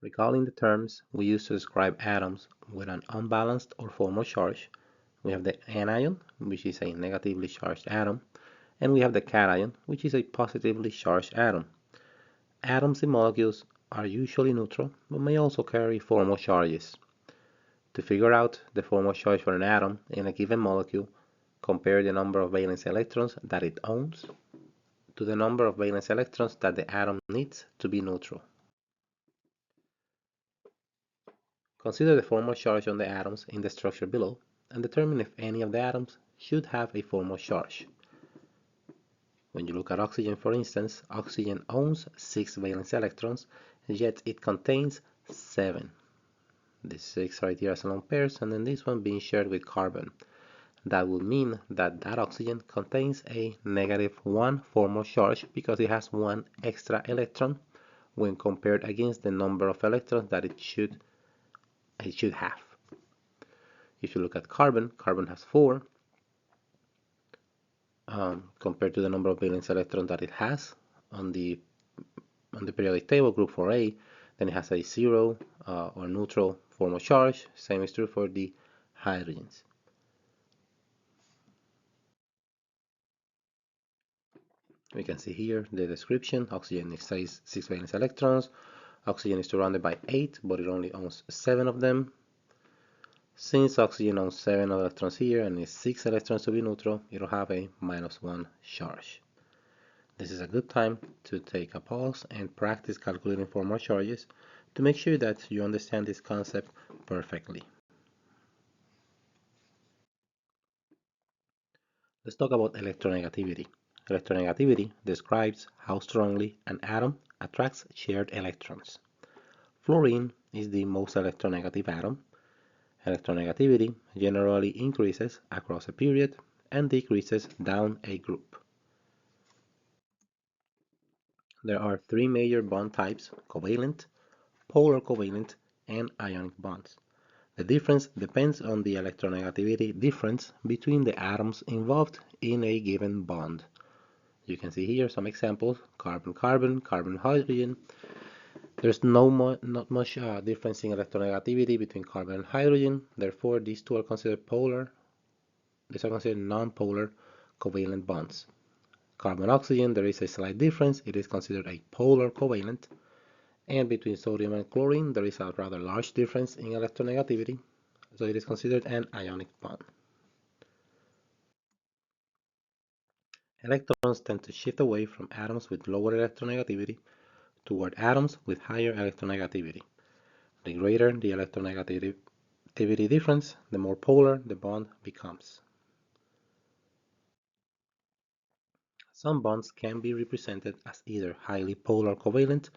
Recalling the terms we use to describe atoms with an unbalanced or formal charge, we have the anion, which is a negatively charged atom, and we have the cation, which is a positively charged atom. Atoms in molecules are usually neutral, but may also carry formal charges. To figure out the formal charge for an atom in a given molecule, compare the number of valence electrons that it owns to the number of valence electrons that the atom needs to be neutral. Consider the formal charge on the atoms in the structure below and determine if any of the atoms should have a formal charge. When you look at oxygen, for instance, oxygen owns 6 valence electrons, yet it contains 7. This 6 right here as lone pairs, and then this one being shared with carbon. That would mean that that oxygen contains a -1 formal charge because it has 1 extra electron when compared against the number of electrons that it should have. If you look at carbon, carbon has 4 compared to the number of valence electrons that it has on the periodic table, group 4a, then it has a 0 or neutral formal charge. Same is true for the hydrogens. We can see here the description. Oxygen is 6 valence electrons. Oxygen is surrounded by 8, but it only owns 7 of them. Since oxygen owns 7 electrons here and needs 6 electrons to be neutral, it'll have a -1 charge. This is a good time to take a pause and practice calculating formal charges to make sure that you understand this concept perfectly. Let's talk about electronegativity. Electronegativity describes how strongly an atom attracts shared electrons. Fluorine is the most electronegative atom. Electronegativity generally increases across a period and decreases down a group. There are 3 major bond types: covalent, polar covalent, and ionic bonds. The difference depends on the electronegativity difference between the atoms involved in a given bond. You can see here some examples: carbon-carbon, carbon-hydrogen. There's not much difference in electronegativity between carbon and hydrogen. Therefore, these two are considered polar. These are considered non-polar covalent bonds. Carbon-oxygen, there is a slight difference. It is considered a polar covalent. And between sodium and chlorine, there is a rather large difference in electronegativity. So it is considered an ionic bond. Electrons tend to shift away from atoms with lower electronegativity toward atoms with higher electronegativity. The greater the electronegativity difference, the more polar the bond becomes. Some bonds can be represented as either highly polar covalent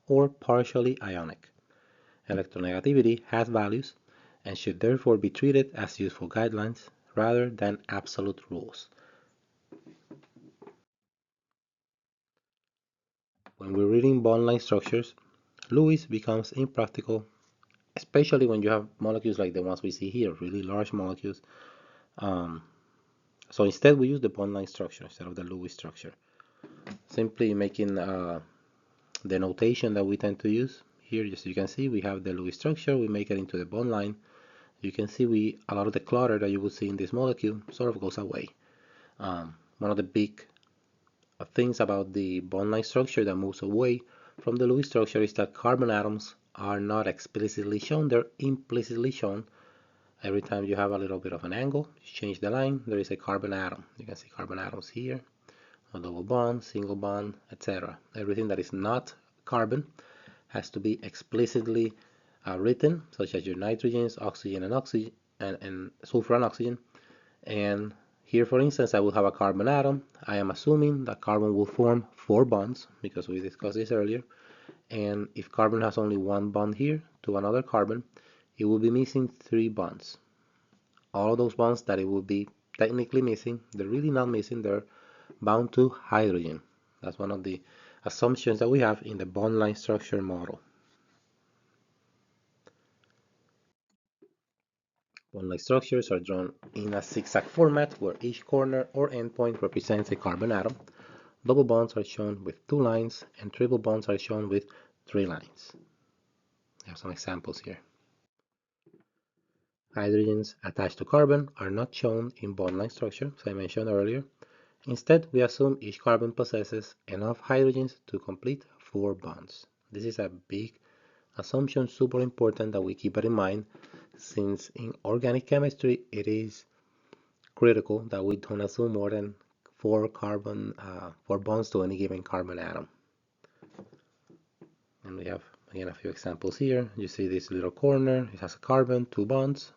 or partially ionic. Electronegativity has values and should therefore be treated as useful guidelines rather than absolute rules. When we're reading bond-line structures, Lewis becomes impractical, especially when you have molecules like the ones we see here, really large molecules. So instead we use the bond-line structure instead of the Lewis structure. Simply making the notation that we tend to use here, as you can see, we have the Lewis structure, we make it into the bond line. You can see a lot of the clutter that you would see in this molecule sort of goes away. One of the big things about the bond line structure that moves away from the Lewis structure is that carbon atoms are not explicitly shown, they're implicitly shown. Every time you have a little bit of an angle, you change the line, there is a carbon atom. You can see carbon atoms here, a double bond, single bond, etc. Everything that is not carbon has to be explicitly written, such as your nitrogens, oxygen and sulfur and oxygen. And here, for instance, I will have a carbon atom. I am assuming that carbon will form 4 bonds because we discussed this earlier. And if carbon has only 1 bond here to another carbon, it will be missing 3 bonds. All of those bonds that it will be technically missing, they're really not missing, they're bound to hydrogen. That's one of the assumptions that we have in the bond line structure model. Bond line structures are drawn in a zigzag format where each corner or endpoint represents a carbon atom. Double bonds are shown with 2 lines and triple bonds are shown with 3 lines. I have some examples here. Hydrogens attached to carbon are not shown in bond-like structure, as I mentioned earlier. Instead, we assume each carbon possesses enough hydrogens to complete 4 bonds. This is a big assumption, super important that we keep it in mind, since in organic chemistry it is critical that we don't assume more than 4 bonds to any given carbon atom. And we have again a few examples here. You see this little corner, it has a carbon, 2 bonds.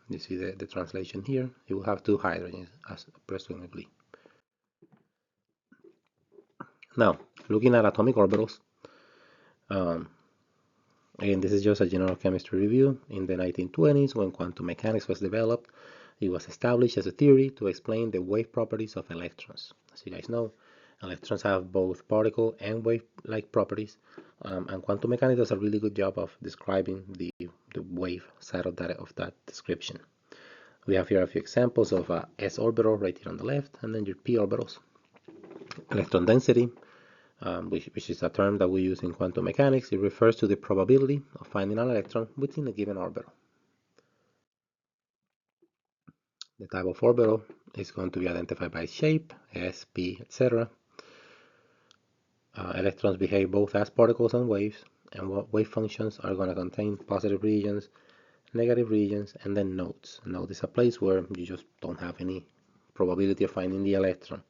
You see the translation here. It will have 2 hydrogens, as presumably. Now, looking at atomic orbitals, again, this is just a general chemistry review. In the 1920s, when quantum mechanics was developed, it was established as a theory to explain the wave properties of electrons. As you guys know, electrons have both particle and wave-like properties, and quantum mechanics does a really good job of describing the wave side of that description. We have here a few examples of s orbital right here on the left, and then your p orbitals. Electron density, which is a term that we use in quantum mechanics. It refers to the probability of finding an electron within a given orbital. The type of orbital is going to be identified by shape, s, p, etc. Electrons behave both as particles and waves, and wave functions are going to contain positive regions, negative regions, and then nodes. Node is a place where you just don't have any probability of finding the electron.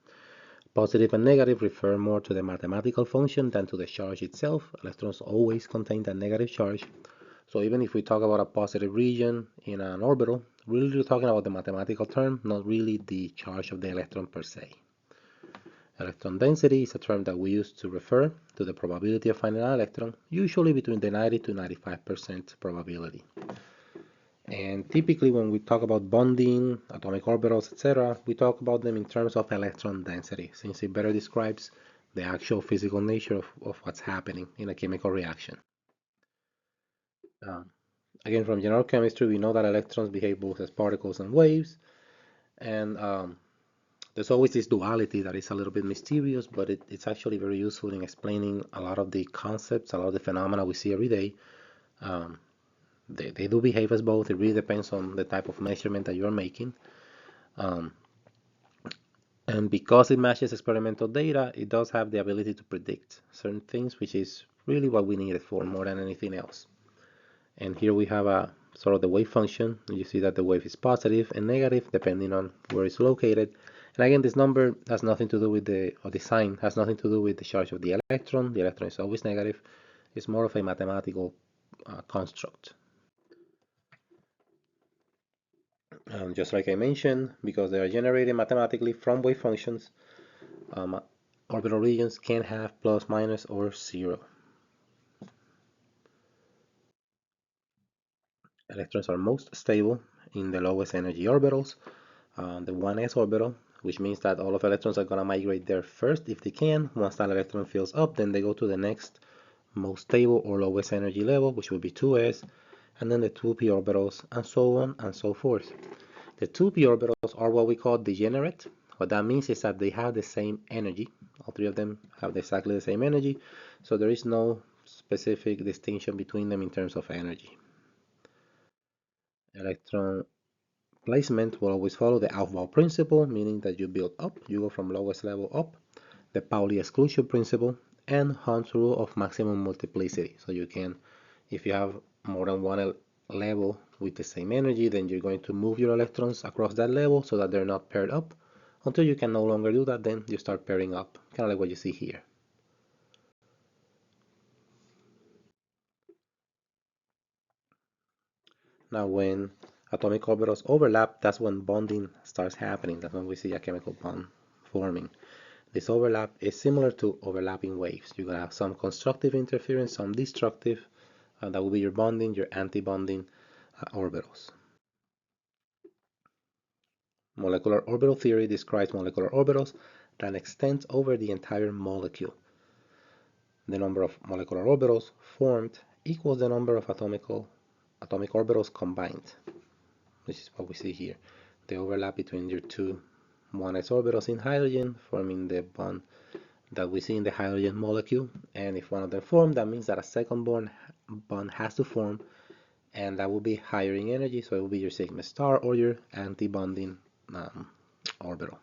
Positive and negative refer more to the mathematical function than to the charge itself. Electrons always contain that negative charge. So even if we talk about a positive region in an orbital, really we're talking about the mathematical term, not really the charge of the electron per se. Electron density is a term that we use to refer to the probability of finding an electron, usually between the 90 to 95% probability. And typically when we talk about bonding, atomic orbitals, etc., we talk about them in terms of electron density, since it better describes the actual physical nature of what's happening in a chemical reaction. Again, from general chemistry, we know that electrons behave both as particles and waves, and there's always this duality that is a little bit mysterious, but it's actually very useful in explaining a lot of the concepts, a lot of the phenomena we see every day. They do behave as both. It really depends on the type of measurement that you're making. And because it matches experimental data, it does have the ability to predict certain things, which is really what we need it for more than anything else. And here we have a sort of the wave function. You see that the wave is positive and negative depending on where it's located. And again, this number has nothing to do with the sign has nothing to do with the charge of the electron. The electron is always negative. It's more of a mathematical construct. Just like I mentioned, because they are generated mathematically from wave functions, orbital regions can have plus, minus, or 0. Electrons are most stable in the lowest energy orbitals, the 1s orbital, which means that all of electrons are going to migrate there first if they can. Once that electron fills up, then they go to the next most stable or lowest energy level, which will be 2s, and then the 2p orbitals, and so on and so forth. The 2p orbitals are what we call degenerate. What that means is that they have the same energy. All 3 of them have exactly the same energy, so there is no specific distinction between them in terms of energy. Electron placement will always follow the Aufbau principle, meaning that you build up, you go from lowest level up, the Pauli exclusion principle, and Hund's rule of maximum multiplicity. So you can, if you have more than one level with the same energy, then you're going to move your electrons across that level so that they're not paired up. Until you can no longer do that, then you start pairing up, kind of like what you see here. Now when atomic orbitals overlap, that's when bonding starts happening. That's when we see a chemical bond forming. This overlap is similar to overlapping waves. You're going to have some constructive interference, some destructive. That will be your bonding, your anti-bonding orbitals. Molecular orbital theory describes molecular orbitals that extends over the entire molecule. The number of molecular orbitals formed equals the number of atomic orbitals combined, which is what we see here. The overlap between your two 1s orbitals in hydrogen, forming the bond that we see in the hydrogen molecule, and if one of them form, that means that a second bond has to form, and that will be higher in energy, so it will be your sigma star or your anti-bonding orbital.